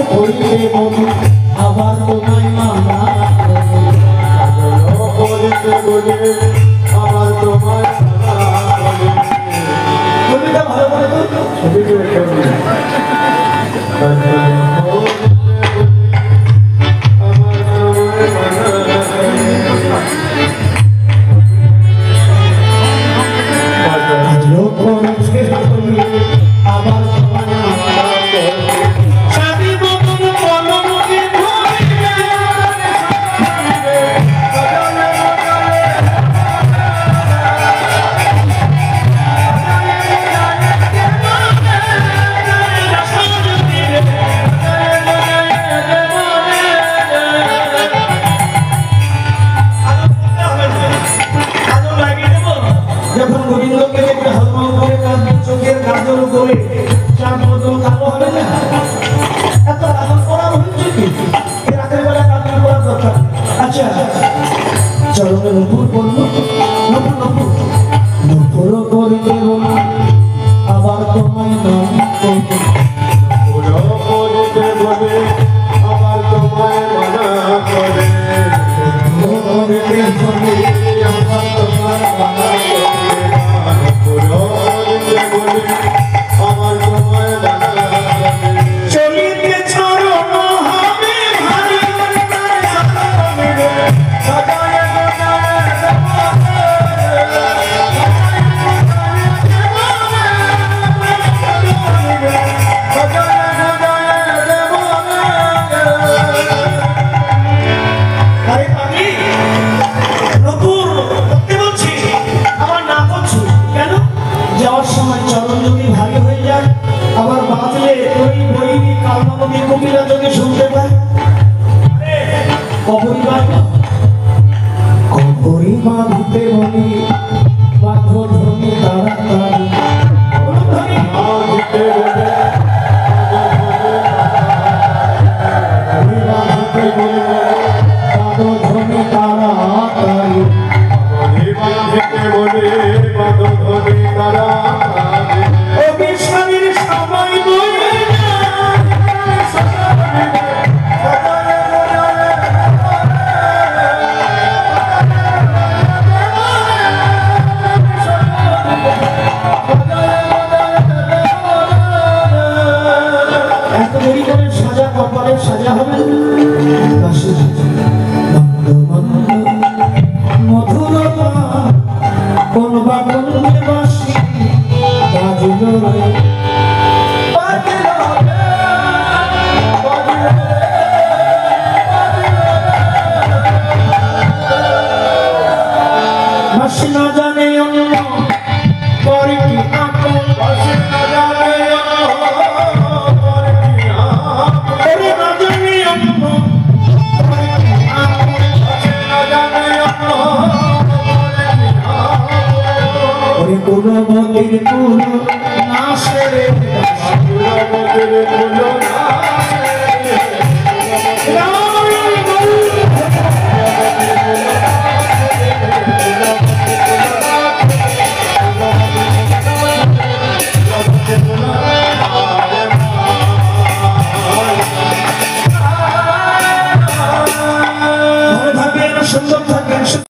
করিতে বলি আবার তোমায় মানা করিতে বলি আবার তোমায় ছবিটা ভালো করে তো চরণের উপর পড়ল নপুর করে দেব আবার তোমায় নাম আবার তোমায় মানা করে আবার বাঁচলে ওই বইনি কালমাবতী কবিরা যদি শুনতে পায় কবরি বাঁধতে বলি বাঁধ ধ্বনি তাড়াতাড়ি সাজা হবে মধুরতা কোন বাগনে বাসি বাজলো রে বাসি না জানে অন্য করে কি আপন বাসি না জানে কুলবতীর কুল না সেরে কুলবতীর কুল না